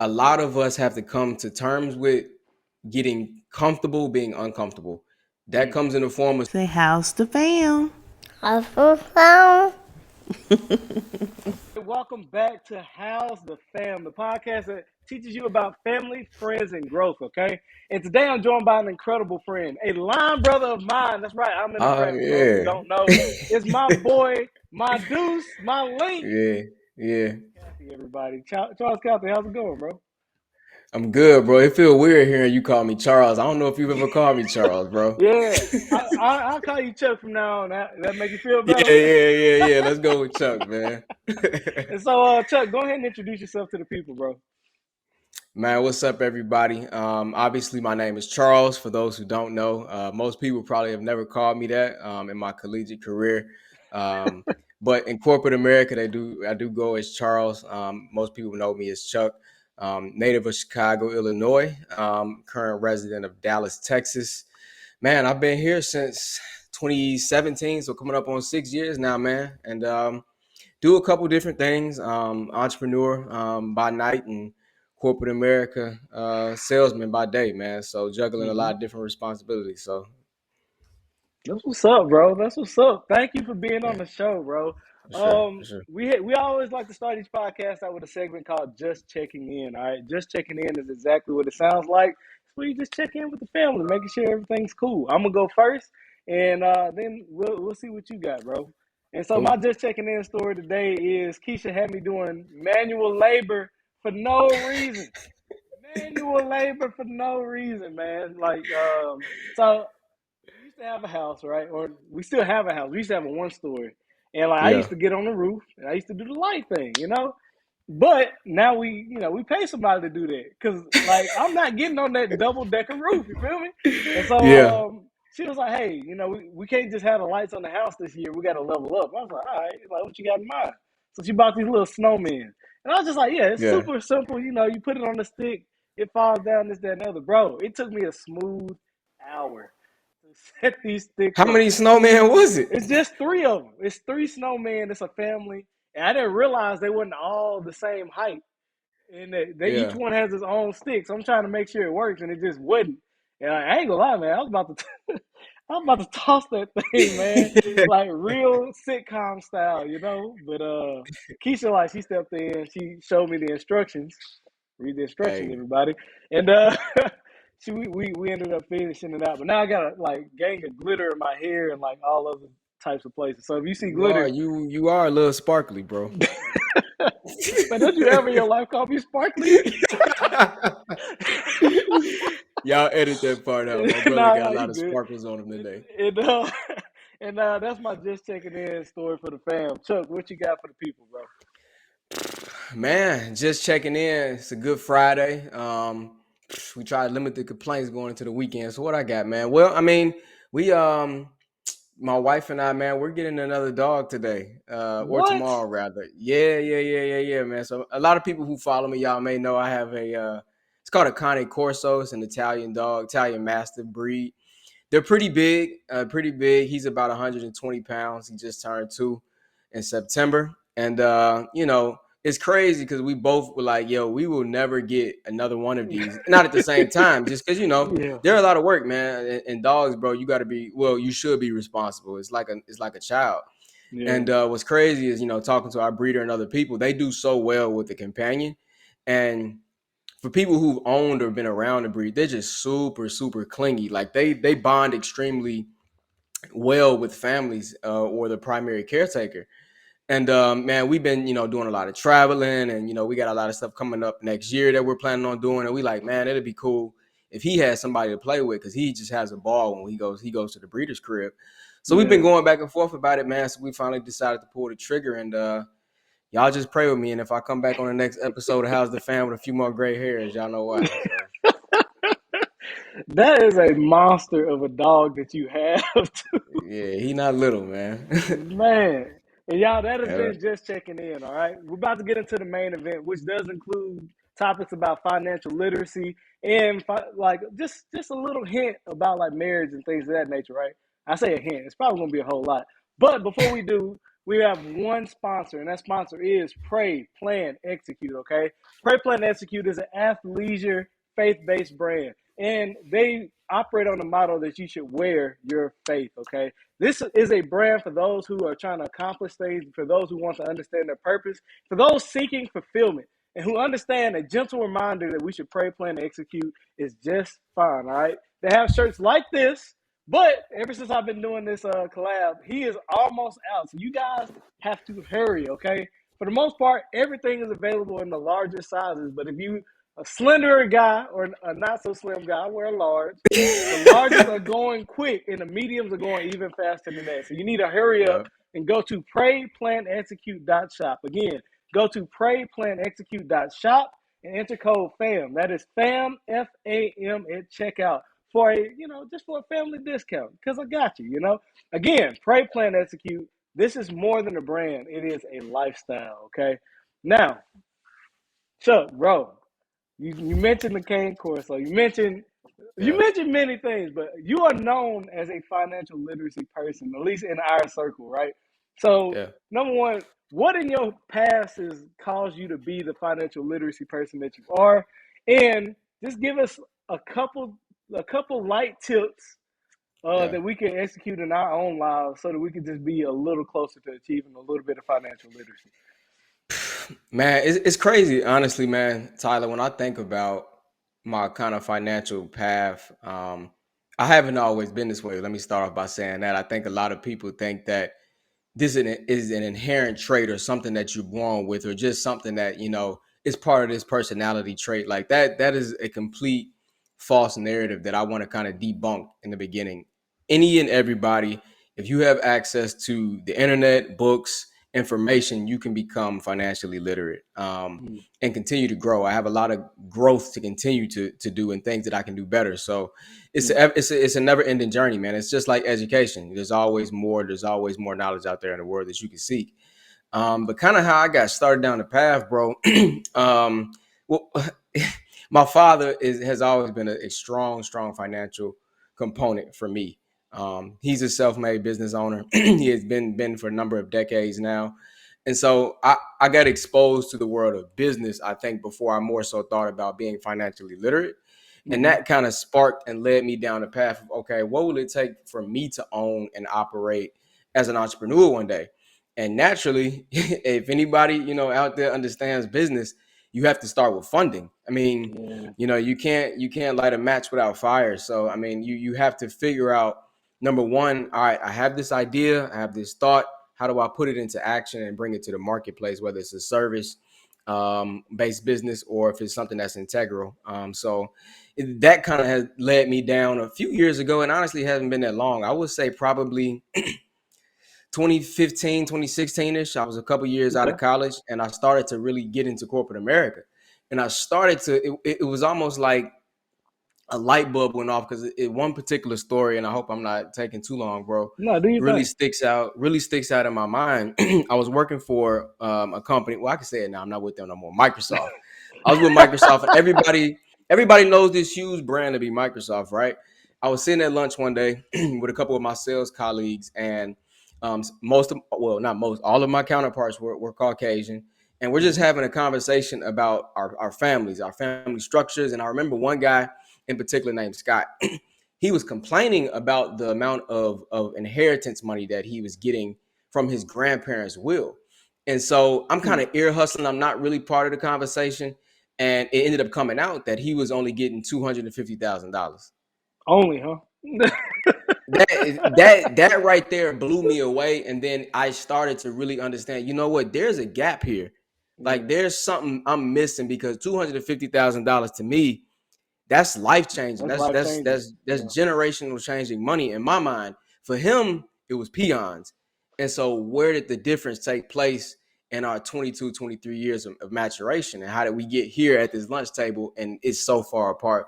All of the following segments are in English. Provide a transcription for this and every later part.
a lot of us have to come to terms with getting comfortable being uncomfortable. That Mm. comes in the form of Say how's the fam? Welcome back to How's the Fam, the podcast that teaches you about family, friends, and growth, okay? And today I'm joined by an incredible friend, a line brother of mine. That's right, I'm in the oh family, for those who yeah. don't know. It's my boy, my deuce, my link, Yeah, yeah. Kathy, everybody. Charles Kathy, how's it going, bro? I'm good, bro. It feel weird hearing you call me Charles. I don't know if you've ever called me Charles, bro. Yeah, I'll call you Chuck from now on. That make you feel Yeah, better? yeah, yeah, yeah. Let's go with Chuck, man. And so, Chuck, go ahead and introduce yourself to the people, bro. Man, what's up, everybody? Obviously, my name is Charles. For those who don't know, most people probably have never called me that in my collegiate career. Um, but in corporate America, I do go as Charles. Most people know me as Chuck. Native of Chicago, Illinois. Current resident of Dallas, Texas. Man, I've been here since 2017, so coming up on 6 years now, man. And do a couple different things. Entrepreneur by night and corporate America salesman by day, man. So juggling a Mm-hmm. lot of different responsibilities. So That's what's up, bro. That's what's up. Thank you for being on yeah, the show, bro. for sure, for sure. We always like to start each podcast out with a segment called "Just Checking In." All right, just checking in is exactly what it sounds like. It's where you just check in with the family, making sure everything's cool. I'm gonna go first, and then we'll see what you got, bro. And so my Cool. just checking in story today is Keisha had me doing manual labor for no reason. Manual labor for no reason, man. So we used to have a house, right? Or we still have a house. We used to have a one story. And like I Yeah, used to get on the roof and I used to do the light thing. But now we pay somebody to do that. Cause like I'm not getting on that double decker roof, you feel me? And so yeah, she was like, hey, we can't just have the lights on the house this year. We gotta level up. I was like, all right, like what you got in mind? So she bought these little snowmen. And I was just like, yeah, it's yeah. super simple. You put it on the stick, it falls down, this, that, and the other. Bro, it took me a smooth hour to set these sticks How up. many snowmen was it? It's just three of them. It's three snowmen. It's a family, and I didn't realize they wasn't all the same height, and they each Yeah. one has its own stick. So I'm trying to make sure it works, and it just wouldn't. And I ain't gonna lie, man. I was about to toss that thing, man, like real sitcom style. But Keisha, like, she stepped in, she showed me the instructions. Read the instructions, Hey, everybody, and we ended up finishing it out. But now I got a like gang of glitter in my hair and like all other types of places. So if you see you are glitter, you are a little sparkly, bro. man, don't you ever in your life call me sparkly? Y'all edit that part out. My brother Nah, got nah, a you lot of good. sparkles on him And, today. and, uh, and that's my just checking in story for the fam. Chuck, what you got for the people, bro? Man, just checking in. It's a good Friday. We try to limit the complaints going into the weekend. So what I got, man? Well, I mean, we my wife and I, man, we're getting another dog today, or What? tomorrow rather. Yeah, yeah, yeah, yeah, yeah, man. So a lot of people who follow me, y'all may know I have a it's called a Cane Corso. It's an Italian dog, Italian Mastiff breed. They're pretty big, pretty big. He's about 120 pounds. He just turned 2 in September. And, it's crazy because we both were like, yo, we will never get another one of these. Not at the same time, just because, Yeah, they're a lot of work, man. And dogs, bro, you got to be, well, you should be responsible. It's like a child. yeah, And what's crazy is, talking to our breeder and other people, they do so well with the companion. And for people who've owned or been around the breed, they're just super, super clingy. Like they bond extremely well with families or the primary caretaker. And man, we've been doing a lot of traveling, and we got a lot of stuff coming up next year that we're planning on doing. And we like, man, it'd be cool if he has somebody to play with because he just has a ball when he goes to the breeder's crib. So we've been yeah. going back and forth about it, man. So we finally decided to pull the trigger, and y'all just pray with me. And if I come back on the next episode of How's the Fam with a few more gray hairs, y'all know why. So That is a monster of a dog that you have, yeah, he not little, man. man. And y'all, that has Yeah, been just checking in. All right, we're about to get into the main event, which does include topics about financial literacy and like just a little hint about like marriage and things of that nature. Right? I say a hint. It's probably gonna be a whole lot. But before we do, we have one sponsor, and that sponsor is Pray, Plan, Execute. Okay, Pray, Plan, Execute is an athleisure, faith-based brand, and they operate on the model that you should wear your faith. Okay, this is a brand for those who are trying to accomplish things, for those who want to understand their purpose, for those seeking fulfillment, and who understand a gentle reminder that we should pray, plan, and execute is just fine. All right, they have shirts like this, but ever since I've been doing this collab, he is almost out. So you guys have to hurry, okay? For the most part, everything is available in the larger sizes. But if you a slender guy or a not so slim guy, I wear a large. The larges are going quick, and the mediums are going even faster than that. So you need to hurry up Yep. and go to PrayPlanExecute.shop. Again, go to PrayPlanExecute.shop and enter code FAM. That is FAM, FAM at checkout for a, just for a family discount because I got you, Again, Pray, Plan, Execute. This is more than a brand. It is a lifestyle, okay? Now, Chuck, bro, you mentioned the cane course, so you Yeah. mentioned many things, but you are known as a financial literacy person, at least in our circle, right? So, Yeah. number one, what in your past has caused you to be the financial literacy person that you are? And just give us a couple a couple light tips Yeah. that we can execute in our own lives so that we can just be a little closer to achieving a little bit of financial literacy. Man, it's crazy, honestly, man. Tyler, when I think about my kind of financial path, I haven't always been this way. Let me start off by saying that. I think a lot of people think that is an inherent trait or something that you're born with, or just something that, is part of this personality trait. Like that is a complete false narrative that I want to kind of debunk in the beginning. Any and everybody, if you have access to the internet, books, information, you can become financially literate, Mm, and continue to grow. I have a lot of growth to continue to do, and things that I can do better. So mm, it's a never ending journey, man. It's just like education. There's always more. There's always more knowledge out there in the world that you can seek. But kind of how I got started down the path, bro. Well, my father has always been a strong financial component for me. He's a self-made business owner. He has been for a number of decades now. And so I got exposed to the world of business, I think, before I more so thought about being financially literate. And mm-hmm, that kind of sparked and led me down the path of, okay, what will it take for me to own and operate as an entrepreneur one day? And naturally, if anybody, out there understands business, you have to start with funding. I mean, yeah. you can't light a match without fire. So I mean, you have to figure out, number one, all right, I have this idea, I have this thought. How do I put it into action and bring it to the marketplace, whether it's a service based business or if it's something that's integral. So that kind of has led me down a few years ago, and honestly hasn't been that long. I would say probably 2015, 2016ish. I was a couple years out Okay. of college, and I started to really get into corporate America. And I started to, it was almost like a light bulb went off, because one particular story, and I hope I'm not taking too long, bro, No, do you think? really sticks out in my mind. I was working for a company. Well, I can say it now. I'm not with them no more. Microsoft. I was with Microsoft, and everybody knows this huge brand to be Microsoft, right? I was sitting at lunch one day with a couple of my sales colleagues, and not most, all of my counterparts were Caucasian, and we're just Mm-hmm, having a conversation about our families, our family structures. And I remember one guy in particular named Scott. He was complaining about the amount of inheritance money that he was getting from his grandparents' will. And so I'm kind hmm. of ear hustling. I'm not really part of the conversation. And it ended up coming out that he was only getting $250,000. Only, huh? That right there blew me away. And then I started to really understand, you know what, there's a gap here. Like Yeah, there's something I'm missing, because $250,000 to me, that's life changing. that's That's life that's changing. that's that's Yeah, generational changing money in my mind. For him, it was peons. And so where did the difference take place in our 22, 23 years of maturation? And how did we get here at this lunch table and it's so far apart?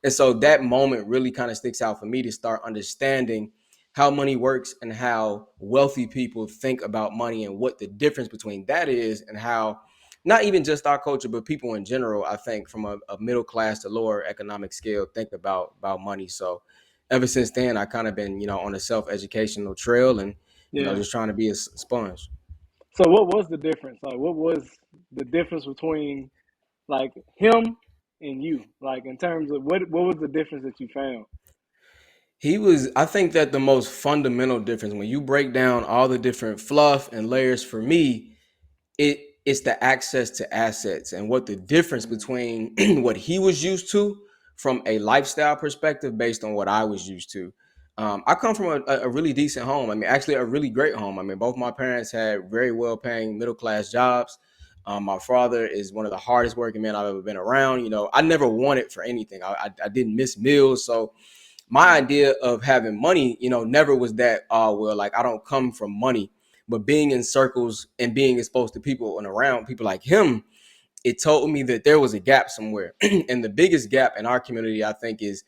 And so that moment really kind of sticks out for me, to start understanding how money works and how wealthy people think about money, and what the difference between that is, and how not even just our culture, but people in general, I think from a middle class to lower economic scale, think about money. So ever since then, I kind of been, on a self educational trail, and yeah. just trying to be a sponge. So what was the difference? Like, what was the difference between like him and you? Like in terms of what was the difference that you found? He was, I think that the most fundamental difference when you break down all the different fluff and layers for me, it's the access to assets and what the difference Mm, between what he was used to from a lifestyle perspective based on what I was used to. I come from a really decent home. I mean, actually, a really great home. I mean, both my parents had very well paying middle class jobs. My father is one of the hardest working men I've ever been around. You know, I never wanted for anything. I didn't miss meals. So my mm, idea of having money, you know, never was that, oh, well, like I don't come from money, but being in circles and being exposed to people and around people like him, it told me that there was a gap somewhere. And the biggest gap in our community, I think, is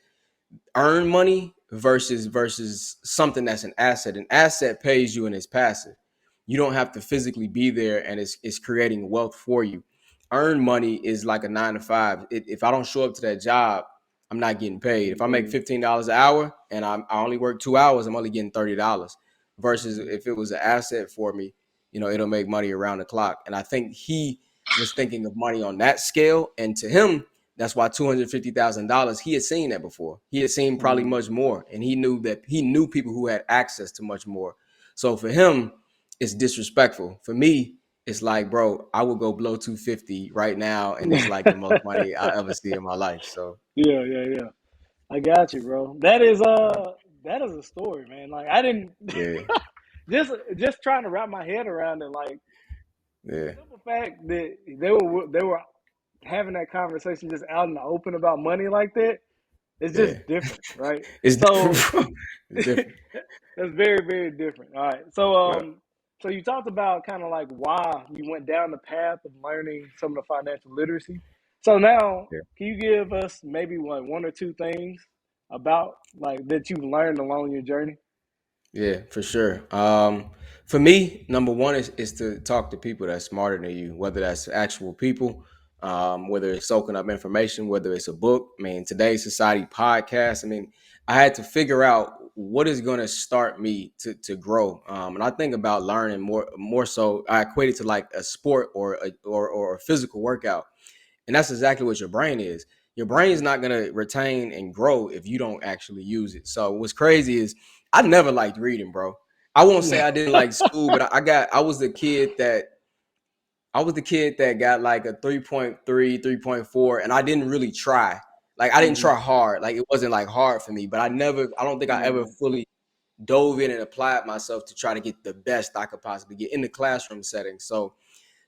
earn money versus something that's an asset. An asset pays you and it's passive. You don't have to physically be there and it's creating wealth for you. Earn money is like a 9 to 5. If I don't show up to that job, I'm not getting paid. If I make mm, $15 an hour and I only work 2 hours, I'm only getting $30. Versus mm, if it was an asset for me, you know, it'll make money around the clock. And I think he was thinking of money on that scale. And to him, that's why $250,000. He had seen that before. He had seen probably mm, much more, and he knew people who had access to much more. So for him, it's disrespectful. For me, it's like, bro, I would go blow 250 right now, and it's like the most money I ever see in my life. So yeah, yeah, yeah. I got you, bro. That is a story, man. Like I didn't yeah, just trying to wrap my head around it. Like the yeah, simple fact that they were having that conversation just out in the open about money like that. It's yeah. just different, right? It's different, So bro. It's different. that's very, very different. All right. So Yeah, so you talked about kind of like why you went down the path of learning some of the financial literacy. So now yeah. can you give us maybe one or two things about like that you've learned along your journey? Yeah, for sure. For me, number one is to talk to people that's smarter than you, whether that's actual people, whether it's soaking up information, whether it's a book. I mean, today's society podcast. I mean, I had to figure out what is going to start me to grow. And I think about learning more so. I equate it to like a sport or a physical workout. And that's exactly what your brain is. Your brain's not going to retain and grow if you don't actually use it. So what's crazy is I never liked reading, bro. I won't say Yeah. I didn't like school, but I was the kid that got like a 3.3, 3.4, and I didn't really try. Like I didn't Hmm. try hard. Like it wasn't like hard for me, but I don't think I ever Yeah. fully dove in and applied myself to try to get the best I could possibly get in the classroom setting. So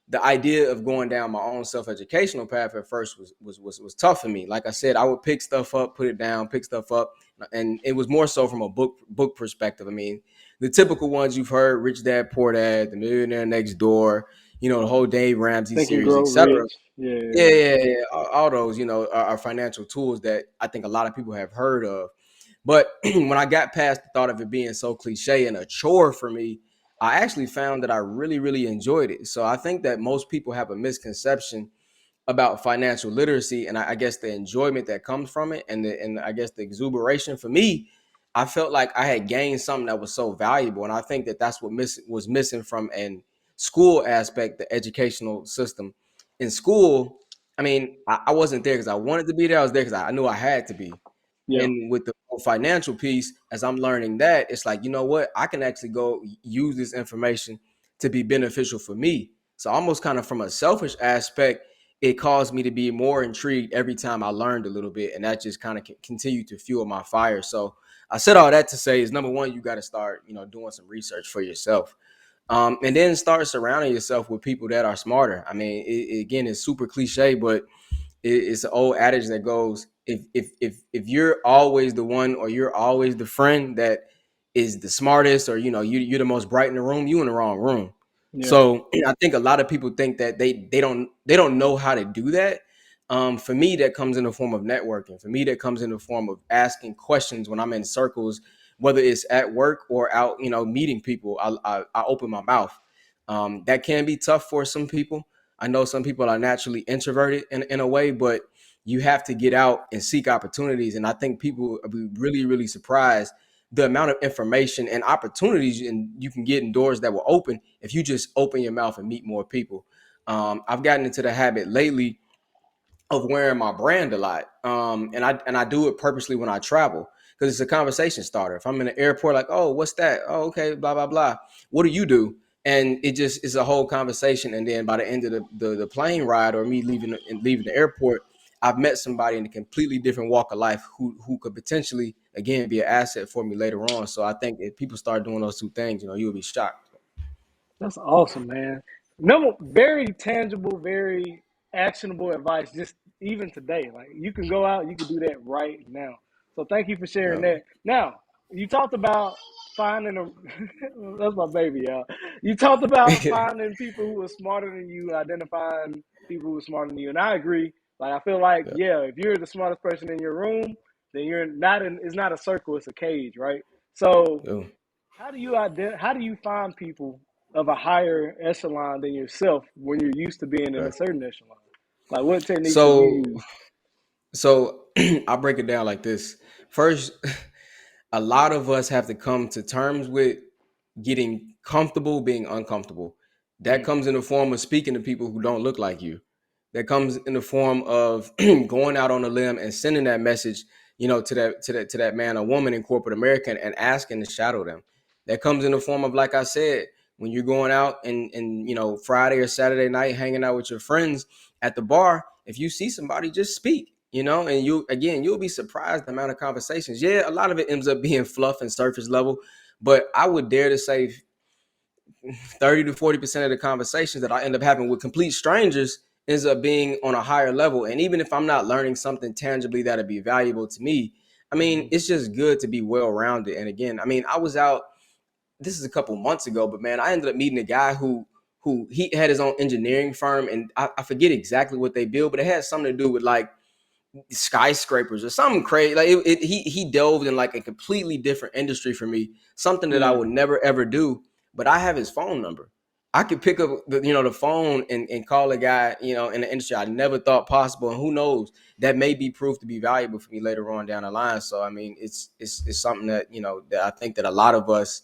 the idea of going down my own self-educational path at first was tough for me. Like I said, I would pick stuff up, put it down, pick stuff up, and it was more so from a book perspective. I mean, the typical ones you've heard: Rich Dad Poor Dad, The Millionaire Next Door, you know, the whole Dave Ramsey Think and series, grow etc. rich. Yeah. Yeah, Yeah. yeah, yeah. All those, you know, are financial tools that I think a lot of people have heard of. But when I got past the thought of it being so cliche and a chore for me, I actually found that I really, really enjoyed it. So I think that most people have a misconception about financial literacy, and I guess the enjoyment that comes from it, and I guess the exuberation. For me, I felt like I had gained something that was so valuable, and I think that that's what was missing from an school aspect, the educational system. In school, I mean, I wasn't there because I wanted to be there. I was there because I knew I had to be. Yeah. And with the whole financial piece, as I'm learning that, it's like, you know what? I can actually go use this information to be beneficial for me. So almost kind of from a selfish aspect, it caused me to be more intrigued every time I learned a little bit. And that just kind of continued to fuel my fire. So I said all that to say is number one, you got to start, you know, doing some research for yourself. And then start surrounding yourself with people that are smarter. I mean, again, it's super cliche, but it's an old adage that goes, if you're always the one or you're always the friend that is the smartest, or you know you're the most bright in the room, you in the wrong room. Yeah. So I think a lot of people think that they don't know how to do that. For me, that comes in the form of networking. For me, that comes in the form of asking questions when I'm in circles, whether it's at work or out, you know, meeting people. I open my mouth. That can be tough for some people. I know some people are naturally introverted in a way, but you have to get out and seek opportunities. And I think people will be really, really surprised the amount of information and opportunities and you can get in doors that will open if you just open your mouth and meet more people. I've gotten into the habit lately of wearing my brand a lot. And I do it purposely when I travel because it's a conversation starter. If I'm in the airport, like, oh, what's that? Oh, okay, blah blah blah. What do you do? And it just is a whole conversation. And then by the end of the plane ride or me leaving the airport, I've met somebody in a completely different walk of life who could potentially again be an asset for me later on. So I think if people start doing those two things, you'll be shocked. That's awesome, man. Number very tangible, very actionable advice. Just even today, like you can go out, you can do that right now. So thank you for sharing Yeah. that. Now you talked about finding a. That's my baby, y'all. You talked about finding people who are smarter than you, identifying people who are smarter than you, and I agree. Like I feel like, Yeah. yeah, if you're the smartest person in your room, then you're not in. It's not a circle; it's a cage, right? So Yeah. how do you find people of a higher echelon than yourself when you're used to being in a Yeah. certain echelon? Like what techniques have you So used? so I'll break it down like this. First, a lot of us have to come to terms with getting comfortable being uncomfortable. That Mm, comes in the form of speaking to people who don't look like you. That comes in the form of going out on a limb and sending that message, to that man or woman in corporate America and asking to shadow them. That comes in the form of, like I said, when you're going out and Friday or Saturday night hanging out with your friends at the bar, if you see somebody, just speak, and you'll be surprised the amount of conversations. Yeah, a lot of it ends up being fluff and surface level, but I would dare to say 30 to 40% of the conversations that I end up having with complete strangers ends up being on a higher level. And even if I'm not learning something tangibly that'd be valuable to me, I mean, mm-hmm, it's just good to be well rounded. And again, I mean, I was out, this is a couple months ago, but man, I ended up meeting a guy who he had his own engineering firm, and I forget exactly what they build, but it had something to do with like skyscrapers or something crazy. Like he delved in like a completely different industry for me, something that I yeah, would never ever do. But I have his phone number. I could pick up the phone and call a guy in the industry I never thought possible, and who knows, that may be proved to be valuable for me later on down the line. So I mean, it's something that that I think that a lot of us,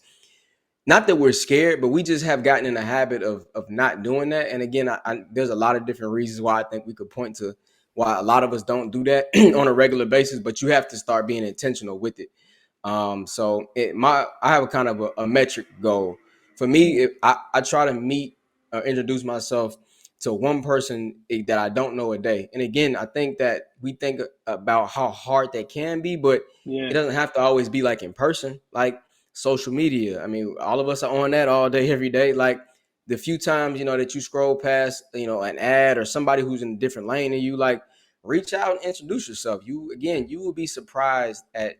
not that we're scared, but we just have gotten in the habit of not doing that. And again, there's a lot of different reasons why I think we could point to why a lot of us don't do that on a regular basis. But you have to start being intentional with it. I have a kind of a metric goal for me. mm, If I try to meet or introduce myself to one person that I don't know a day. And again, I think that we think about how hard that can be, but it yeah, doesn't have to always be like in person. Like social media. I mean, all of us are on that all day, every day. Like the few times, that you scroll past, an ad or somebody who's in a different lane than you, like reach out and introduce yourself. You will be surprised at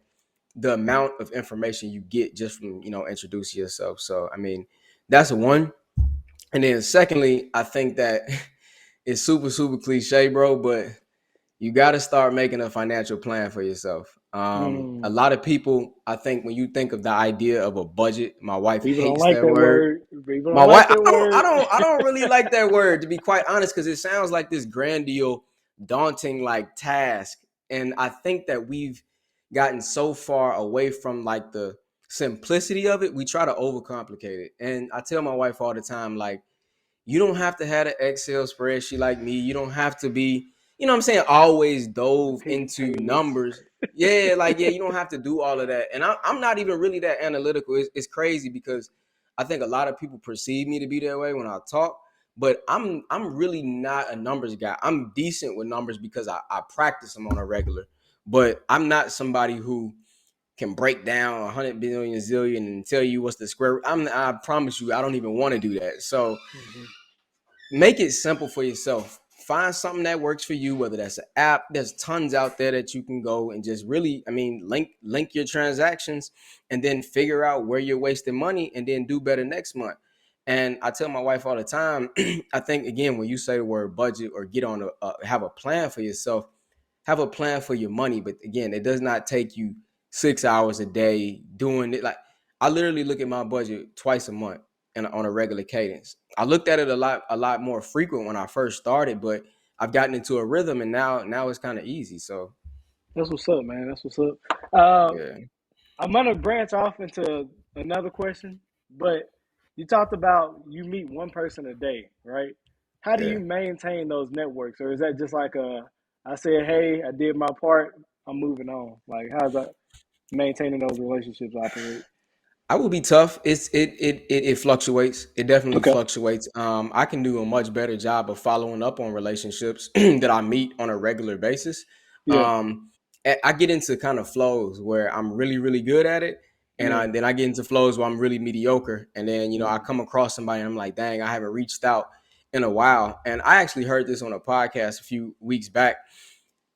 the amount of information you get just from, introducing yourself. So, I mean, that's one. And then secondly, I think that it's super, super cliche, bro, but you got to start making a financial plan for yourself. A mm. lot of people, I think, when you think of the idea of a budget, my wife People don't hates like that that word. word. People My don't wife, like that I word. don't, I don't really like that word, to be quite honest, because it sounds like this grandiose, daunting like task. And I think that we've gotten so far away from like the simplicity of it, we try to overcomplicate it. And I tell my wife all the time, like, you don't have to have an Excel spreadsheet like me. You don't have to be, what I'm saying, always dove into Meticulous. numbers. Yeah, like, yeah, you don't have to do all of that. And I'm not even really that analytical. It's crazy because I think a lot of people perceive me to be that way when I talk, but I'm really not a numbers guy. I'm decent with numbers because I practice them on a regular, but I'm not somebody who can break down 100 billion zillion and tell you what's the square root. I promise you, I don't even want to do that. So Mm-hmm. make it simple for yourself. Find something that works for you, whether that's an app. There's tons out there that you can go and just really, I mean, link your transactions and then figure out where you're wasting money and then do better next month. And I tell my wife all the time, I think again, when you say the word budget or get on have a plan for yourself, have a plan for your money. But again, it does not take you 6 hours a day doing it. Like I literally look at my budget twice a month and on a regular cadence. I looked at it a lot more frequent when I first started, but I've gotten into a rhythm and now it's kind of easy. So That's what's up, man. That's what's up. yeah. I'm gonna branch off into another question, but you talked about you meet one person a day, right? How do Yeah. you maintain those networks, or is that just like a I said, hey, I did my part, I'm moving on? Like, how's that maintaining those relationships operate? I will be tough. It fluctuates. It definitely Okay. fluctuates. I can do a much better job of following up on relationships that I meet on a regular basis. Yeah. Um, I get into kind of flows where I'm really really good at it, and Yeah. then I get into flows where I'm really mediocre, and then I Mm. come across somebody and I'm like, dang, I haven't reached out in a while. And I actually heard this on a podcast a few weeks back.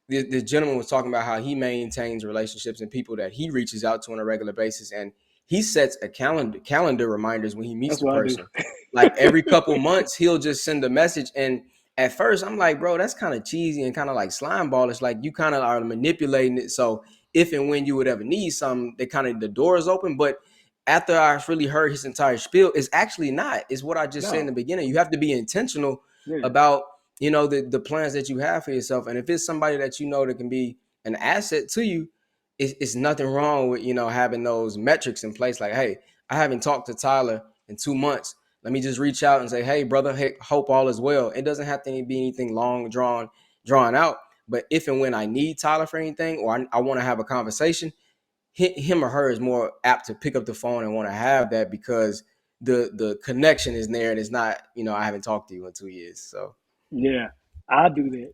The gentleman was talking about how he maintains relationships and people that he reaches out to on a regular basis, and he sets a calendar reminders when he meets That's the what I do. person. Like every couple months, he'll just send a message. And at first, I'm like, bro, that's kind of cheesy and kind of like slime ball. It's like you kind of are manipulating it. So if and when you would ever need something, they kind of the door is open. But after I really heard his entire spiel, it's actually not. It's what I just said in No. the beginning. You have to be intentional Yeah. about the plans that you have for yourself. And if it's somebody that that can be an asset to you, it's nothing wrong with having those metrics in place. Like, hey, I haven't talked to Tyler in 2 months. Let me just reach out and say, hey brother, hey, hope all is well. It doesn't have to be anything long drawn out. But if and when I need Tyler for anything, or I want to have a conversation, him or her is more apt to pick up the phone and want to have that, because the connection is there, and it's not, I haven't talked to you in 2 years. So Yeah. I do that.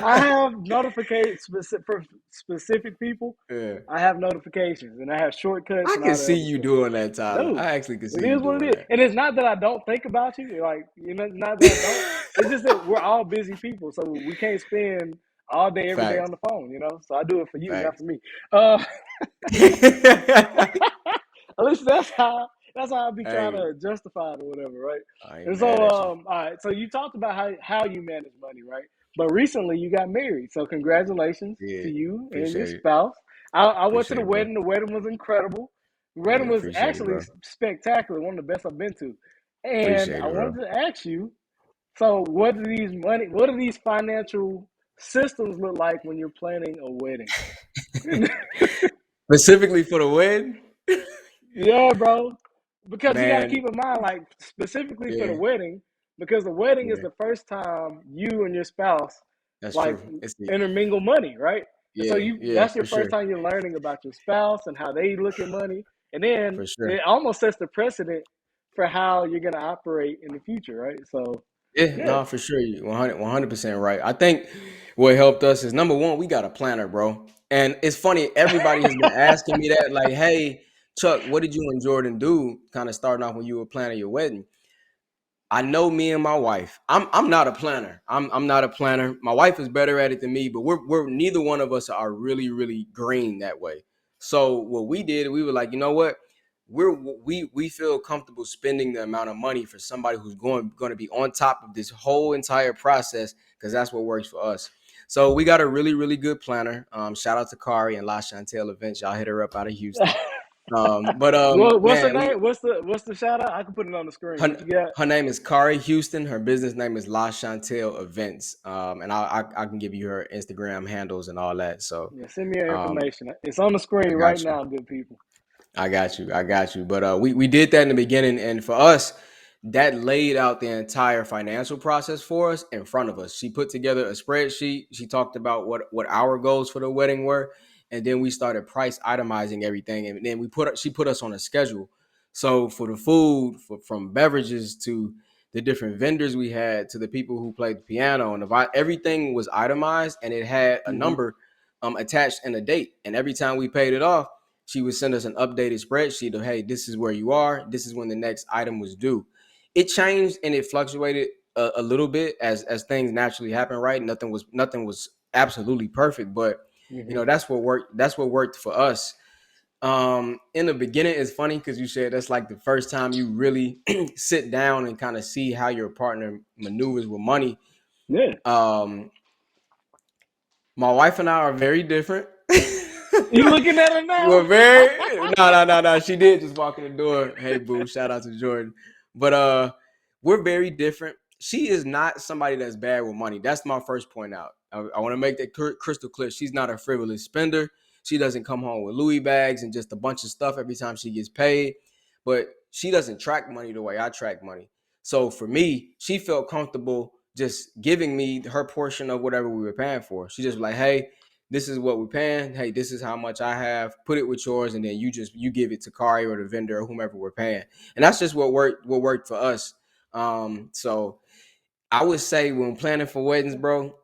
I have notifications for specific people. yeah. I have notifications and I have shortcuts I and can all the see other you stuff. doing that, Tyler. No, I actually can it see you is what doing it is, that. and it's not that I don't think about you. Like it's not that I don't. It's just that we're all busy people, so we can't spend all day every day Facts. on the phone. So I do it for you, not Facts. for me. Uh, I At least that's how I be trying ain't to justify it or whatever, right? I ain't And so, mad at you. all right. So you talked about how you manage money, right? But recently you got married, so congratulations to Yeah. you and your Appreciate it. spouse. I went to the Appreciate it, bro. wedding. The wedding was incredible. The Yeah, wedding was appreciate it, actually bro. spectacular, one of the best I've been to. And Appreciate I it, bro. wanted to ask you, so what do these financial systems look like when you're planning a wedding? Specifically for the wedding? Yeah, bro. Because you got to Man, keep in mind, like specifically for the yeah, wedding, because the wedding is yeah. the first time you and your spouse That's like true. It's the intermingle money, right? And so yeah, that's for your first sure. time you're learning about your spouse and how they look at money, and then For sure. it almost sets the precedent for how you're gonna operate in the future, right? So, Yeah, yeah. no, for sure. You 100% right. I think what helped us is, number one, we got a planner, bro. And it's funny, everybody has been asking me that, like, hey, Chuck, what did you and Jordan do? Kind of starting off when you were planning your wedding. I know me and my wife. I'm not a planner. I'm not a planner. My wife is better at it than me, but we're neither one of us are really really green that way. So what we did, we were like, you know what? We feel comfortable spending the amount of money for somebody who's going to be on top of this whole entire process, because that's what works for us. So we got a really really good planner. Shout out to Kari and La Chantel Events. Y'all hit her up out of Houston. But What's the man, name? What's the shout out? I can put it on the screen. What her, you got? her name is Kari Houston. Her business name is La Chantel Events. And I can give you her Instagram handles and all that. So Yeah, send me your um, information. It's on the I screen right got you. now, good people. I got you. I got you. But we did that in the beginning, and for us, that laid out the entire financial process for us in front of us. She put together a spreadsheet. She talked about what our goals for the wedding were, and then we started price itemizing everything, and then she put us on a schedule. So for the food, from beverages to the different vendors we had to the people who played the piano and everything was itemized, and it had a Hmm. number attached and a date. And every time we paid it off, she would send us an updated spreadsheet of, hey, this is where you are. This is when the next item was due. It changed and it fluctuated a little bit as things naturally happen. Right, nothing was absolutely perfect, but Hmm. that's what worked. That's what worked for us. In the beginning, it's funny because you said that's like the first time you really sit down and kind of see how your partner maneuvers with money. Yeah. Um, my wife and I are very different. You looking at it now? We're very no. She did just walk in the door. Hey boo, shout out to Jordan. But we're very different. She is not somebody that's bad with money. That's my first point out. I want to make that crystal clear. She's not a frivolous spender. She doesn't come home with Louis bags and just a bunch of stuff every time she gets paid. But she doesn't track money the way I track money. So for me, she felt comfortable just giving me her portion of whatever we were paying for. She just was like, hey, this is what we're paying. Hey, this is how much I have. Put it with yours, and then you give it to Kari or the vendor or whomever we're paying. And that's just what worked for us. So I would say when planning for weddings, bro,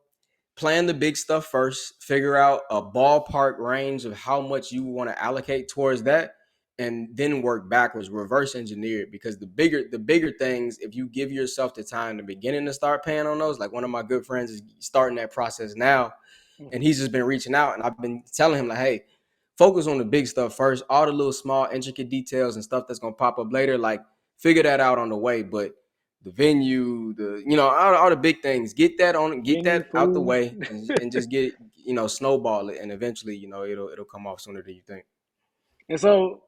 plan the big stuff first, figure out a ballpark range of how much you want to allocate towards that, and then work backwards, reverse engineer it. Because the bigger things, if you give yourself the time in the beginning to start paying on those, like one of my good friends is starting that process now, and Mm-hmm. he's just been reaching out, and I've been telling him like, hey, focus on the big stuff first. All the little small intricate details and stuff that's gonna pop up later, like figure that out on the way. But the venue, all the big things, get Venue, that out the food. way, and just get snowball it, and eventually it'll come off sooner than you think. And so,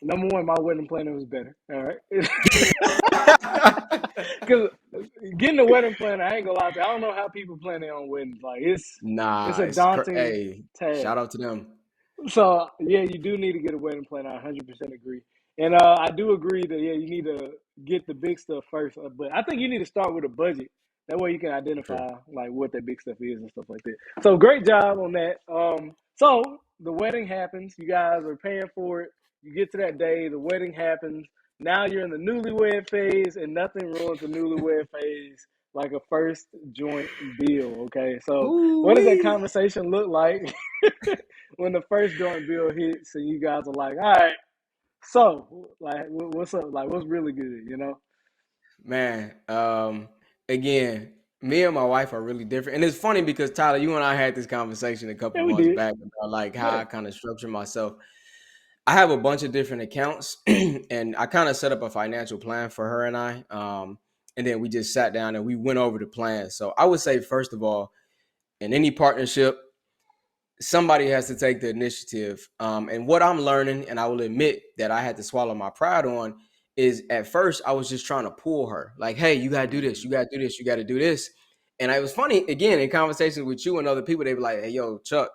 number one, my wedding planner was better. All right. Because getting a wedding planner, I ain't gonna lie to you, I don't know how people plan their own weddings. Like it's Nah, a daunting hey, task. shout out to them. So yeah, you do need to get a wedding planner. I 100% agree, and I do agree that yeah, you need to get the big stuff first. But I think you need to start with a budget. That way you can Sure. identify like what that big stuff is and stuff like that. So great job on that. So the wedding happens. You guys are paying for it. You get to that day. The wedding happens. Now you're in the newlywed phase, and nothing ruins the newlywed phase like a first joint bill. Okay, so what does that Ooh-wee. conversation look like when the first joint bill hits and you guys are like, all right, so like, what's up? Like, what's really good? You know? Man, again, me and my wife are really different, and it's funny because Tyler, you and I had this conversation a couple Yeah, we months did. back about like how Yeah. I kind of structure myself. I have a bunch of different accounts, and I kind of set up a financial plan for her and I. And then we just sat down and we went over the plan. So I would say, first of all, in any partnership, somebody has to take the initiative. And what I'm learning, and I will admit that I had to swallow my pride on, is at first I was just trying to pull her, like, hey, you gotta do this, you Mm-hmm. gotta do this, you gotta do this. And it was funny, again, in conversations with you and other people, they be like, hey, yo, Chuck,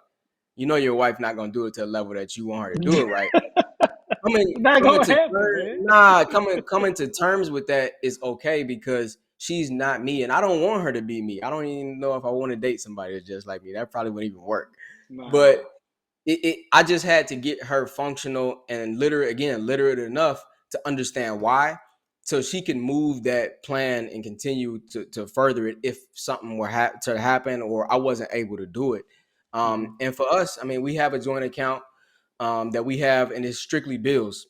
your wife not gonna do it to the level that you want her to do it, right? Coming Not coming gonna to happen, terms, man. nah, coming to terms with that is okay because she's not me, and I don't want her to be me. I don't even know if I want to date somebody that's just like me. That probably wouldn't even work. Nah. But I just had to get her functional and literate enough to understand why, so she can move that plan and continue to further it if something were to happen or I wasn't able to do it. Mm-hmm. And for us, I mean, we have a joint account that we have, and it's strictly bills.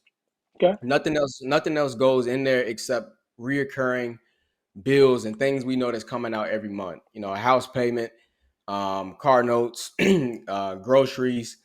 Okay. Nothing else goes in there except reoccurring bills and things we know that's coming out every month. A house payment, car notes, groceries,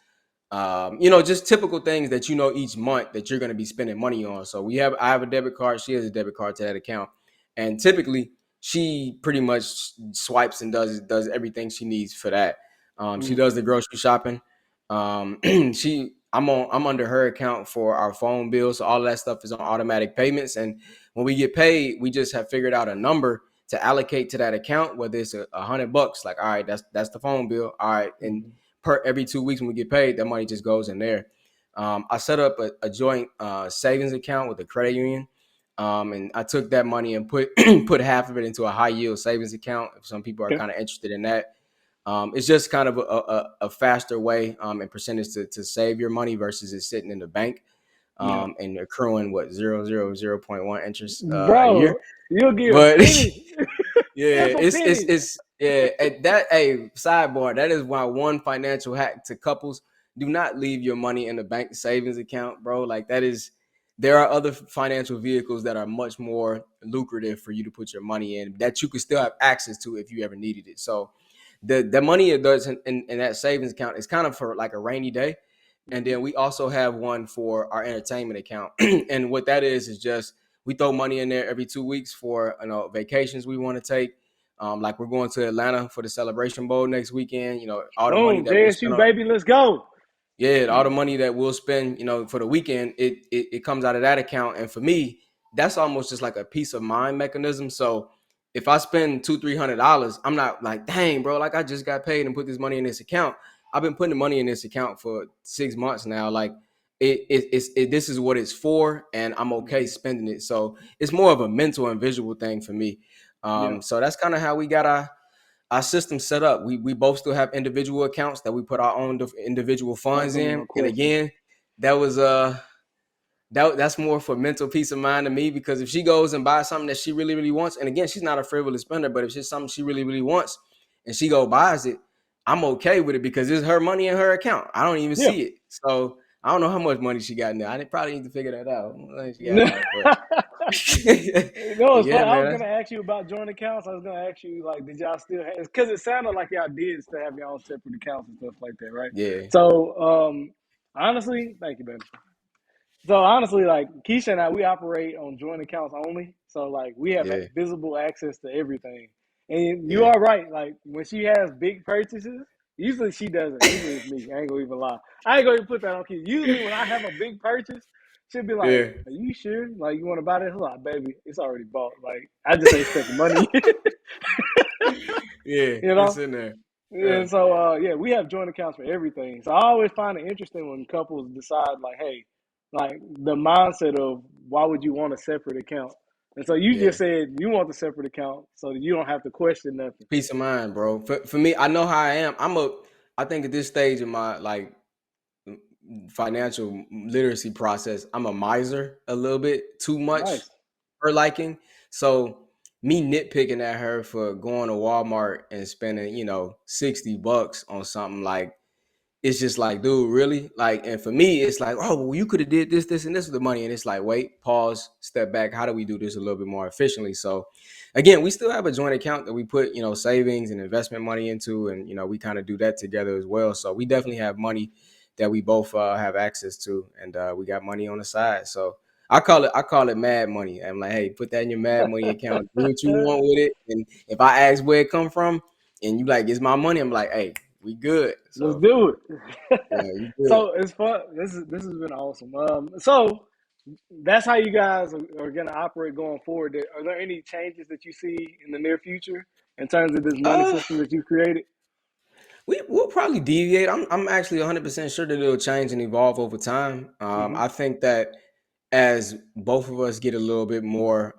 just typical things that each month that you're going to be spending money on. So I have a debit card. She has a debit card to that account, and typically she pretty much swipes and does everything she needs for that. She Mm-hmm. does the grocery shopping. I'm under her account for our phone bill, so all of that stuff is on automatic payments. And when we get paid, we just have figured out a number to allocate to that account, whether it's $100. Like, all right, that's the phone bill. All right, and Mm-hmm. per every 2 weeks when we get paid, that money just goes in there. I set up a joint savings account with a credit union, and I took that money and put put half of it into a high yield savings account. If some people are Okay. kind of interested in that, it's just kind of a faster way and percentage to save your money versus it sitting in the bank Yeah. and accruing what 0.1 interest a year. Bro, you'll give a But penny. yeah, That's some it's pennies. it's yeah. At that a sidebar. That is why one financial hack to couples: do not leave your money in the bank savings account, bro. Like that is. There are other financial vehicles that are much more lucrative for you to put your money in that you could still have access to if you ever needed it. So, the money it does in that savings account is kind of for like a rainy day, and Mm-hmm. then we also have one for our entertainment account. And what that is just we throw money in there every 2 weeks for vacations we want to take. Like we're going to Atlanta for the Celebration Bowl next weekend. All the money Boom, that we'll JSU spend on, baby, let's go. yeah, all the money that we'll spend, for the weekend, it comes out of that account. And for me, that's almost just like a peace of mind mechanism. So if I spend $200-300, I'm not like, dang, bro, like I just got paid and put this money in this account. I've been putting the money in this account for 6 months now. Like this is what it's for, and I'm okay Mm-hmm. spending it. So it's more of a mental and visual thing for me. Yeah. So that's kind of how we got our system set up. We both still have individual accounts that we put our own individual That's funds gonna be my in. And question. again, that was that's more for mental peace of mind to me, because if she goes and buys something that she really wants, and again, she's not a frivolous spender, but if it's something she really wants and she go buys it, I'm okay with it because it's her money in her account. I don't even Yeah. see it. So I don't know how much money she got in there. I probably need to figure that out. How much money she got in there, but No, but it's yeah, funny. I was man. gonna ask you about joint accounts. I was gonna ask you like, did y'all still have? Because it sounded like y'all did still have your own separate accounts and stuff like that, right? Yeah, So, honestly, thank you, Ben. So honestly, like Keisha and I, we operate on joint accounts only. So like we have yeah, visible access to everything. And you yeah. are right. Like when she has big purchases, usually she doesn't. Usually it's me. I ain't gonna even lie. I ain't gonna even put that on Keisha. Usually when I have a big purchase, she'll be like, Yeah, "Are you sure? Like you want to buy this?" I'm like, baby, it's already bought. Like I just ain't spent the money. yeah. you It's know. in there. And so, yeah, we have joint accounts for everything. So I always find it interesting when couples decide, like, hey, like the mindset of why would you want a separate account? And so you Yeah. just said you want the separate account so that you don't have to question nothing. Peace of mind, bro. For me, I know how I am. I think at this stage of my financial literacy process, I'm a miser a little bit too much Nice. her liking. So me nitpicking at her for going to Walmart and spending, $60 on something, like it's just like, dude, really? Like, and for me, it's like, oh, well, you could have did this, this, and this with the money. And it's like, wait, pause, step back. How do we do this a little bit more efficiently? So again, we still have a joint account that we put, savings and investment money into, and we kind of do that together as well. So we definitely have money that we both have access to, and we got money on the side. So I call it mad money. I'm like, hey, put that in your mad money account. Do what you want with it. And if I ask where it come from, and you like, it's my money, I'm like, hey, we good. Let's So do it. yeah, you good. So it's fun. This has been awesome. So that's how you guys are going to operate going forward. Are there any changes that you see in the near future in terms of this money Uh, system that you've created? we'll probably deviate. I'm actually 100% sure that it'll change and evolve over time. Hmm. I think that as both of us get a little bit more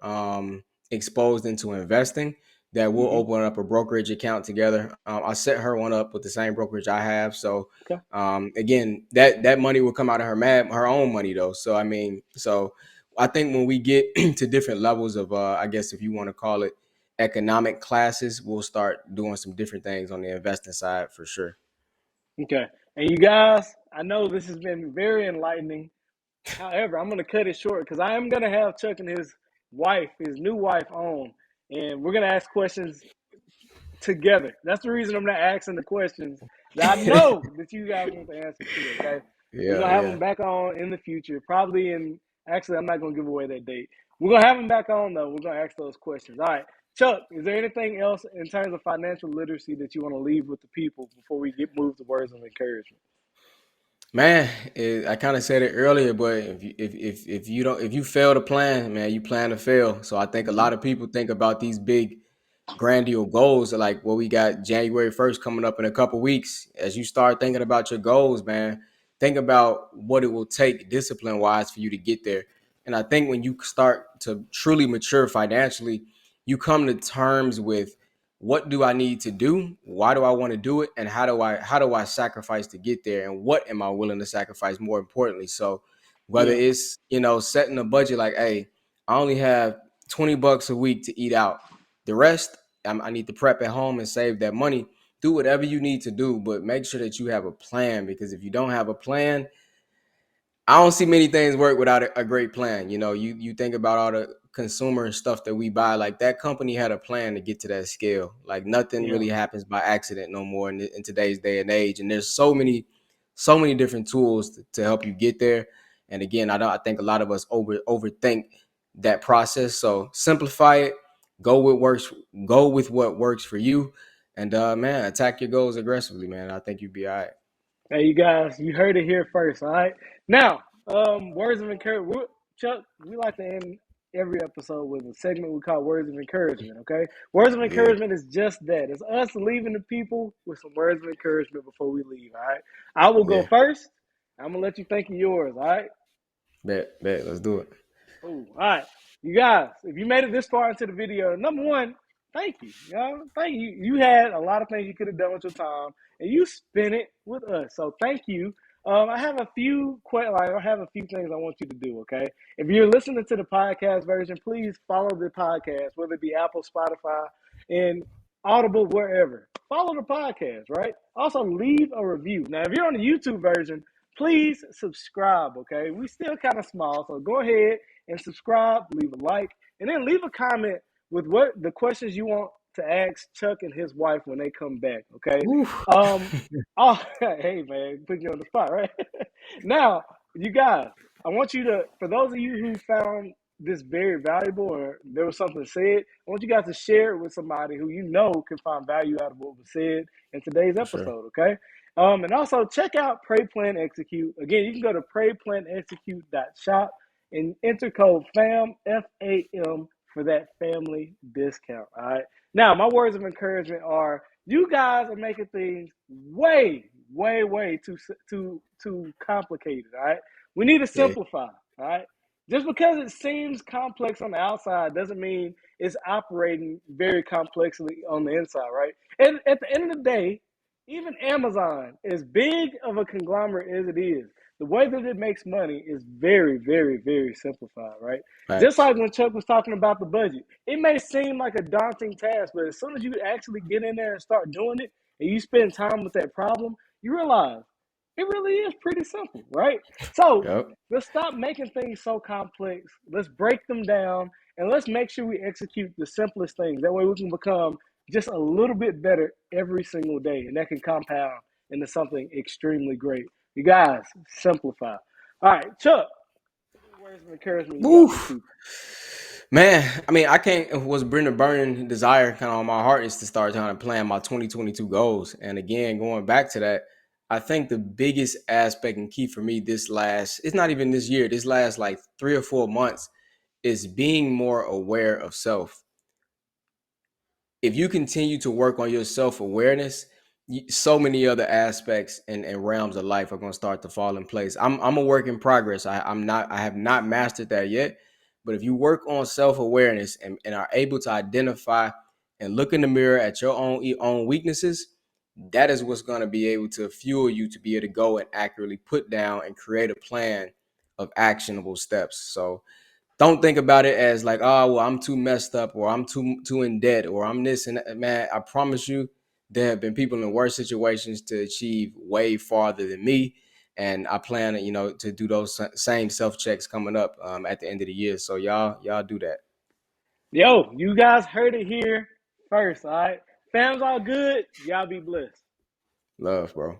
exposed into investing, that we'll Hmm. open up a brokerage account together. I set her one up with the same brokerage I have. So Okay. again, that money will come out of her own money though. So I mean, so I think when we get to different levels of, I guess if you want to call it economic classes, we'll start doing some different things on the investing side for sure. Okay. And you guys, I know this has been very enlightening. However, I'm going to cut it short because I am going to have Chuck and his new wife, on, and we're going to ask questions together. That's the reason I'm not asking the questions that I know that you guys want the answers to. Okay, we're Yeah, gonna have yeah. them back on in the future, probably in. Actually, I'm not gonna give away that date. We're gonna have them back on though. We're gonna ask those questions. All right, Chuck. Is there anything else in terms of financial literacy that you want to leave with the people before we get moved to words of encouragement? Man, I kind of said it earlier, but if you fail to plan, man, you plan to fail. So I think a Mm-hmm. lot of people think about these big grandiose goals, like what we got January 1st coming up in a couple weeks. As you start thinking about your goals, man, think about what it will take discipline wise for you to get there. And I think when you start to truly mature financially, you come to terms with, what do I need to do? Why do I want to do it? And how do I sacrifice to get there? And what am I willing to sacrifice, more importantly? So whether Yeah, it's, setting a budget like, hey, I only have $20 a week to eat out. The rest, I need to prep at home and save that money. Do whatever you need to do, but make sure that you have a plan, because if you don't have a plan, I don't see many things work without a great plan. You think about all the consumer stuff that we buy. Like, that company had a plan to get to that scale. Like, nothing yeah. really happens by accident no more in today's day and age. And there's so many different tools to help you get there. And again, I think a lot of us overthink that process. So simplify it. Go with works. Go with what works for you. And man, attack your goals aggressively, man. I think you'd be all right. Hey, you guys, you heard it here first. All right. Now, words of encouragement. Chuck, we like to every episode with a segment we call Words of Encouragement, okay? Words of Yeah, Encouragement is just that. It's us leaving the people with some words of encouragement before we leave, all right? I will go yeah. first. I'm going to let you think of yours, all right? Bet, bet. Let's do it. Oh, all right. You guys, if you made it this far into the video, number one, thank you. You know, thank you. You had a lot of things you could have done with your time, and you spent it with us. So thank you. I have a few I have a few things I want you to do. Okay, if you're listening to the podcast version, please follow the podcast, whether it be Apple, Spotify, and Audible, wherever. Follow the podcast, right? Also, leave a review. Now, if you're on the YouTube version, please subscribe. Okay, we still kind of small, so go ahead and subscribe, leave a like, and then leave a comment with what the questions you want to ask Chuck and his wife when they come back. Okay. Woo. Um. Oh, hey man, put you on the spot, right? Now, you guys, I want you to, for those of you who found this very valuable or there was something said, I want you guys to share it with somebody who you know can find value out of what was said in today's For sure. episode. Okay. And also check out Pray Plan Execute. Again, you can go to PrayPlanExecute.shop and enter code FAM, FAM, for that family discount. All right. Now, my words of encouragement are you guys are making things way, way too complicated. All right. We need to Yeah. simplify. All right. Just because it seems complex on the outside doesn't mean it's operating very complexly on the inside, right? And at the end of the day, even Amazon, as big of a conglomerate as it is, the way that it makes money is very simplified, right? Just Facts. like when Chuck was talking about the budget, it may seem like a daunting task, but as soon as you actually get in there and start doing it and you spend time with that problem, you realize it really is pretty simple, right? So Yep. let's stop making things so complex. Let's break them down and let's make sure we execute the simplest things. That way we can become just a little bit better every single day, and that can compound into something extremely great. You guys, simplify. All right, Chuck, how many words of encouragement you got Woo. for the people? Man, I mean, I can't. What's been a burning desire kind of on my heart is to start trying to plan my 2022 goals. And again, going back to that, I think the biggest aspect and key for me it's not even this year, this last like 3 or 4 months is being more aware of self. If you continue to work on your self-awareness, so many other aspects and realms of life are going to start to fall in place. I'm a work in progress. I have not mastered that yet. But if you work on self-awareness and are able to identify and look in the mirror at your own weaknesses, that is what's going to be able to fuel you to be able to go and accurately put down and create a plan of actionable steps. So don't think about it as like, oh, well, I'm too messed up or I'm too in debt or I'm this and that. Man, I promise you, there have been people in worse situations to achieve way farther than me. And I plan, to do those same self checks coming up at the end of the year. So y'all do that. Yo, you guys heard it here first, all right? Fam's all good. Y'all be blessed. Love, bro.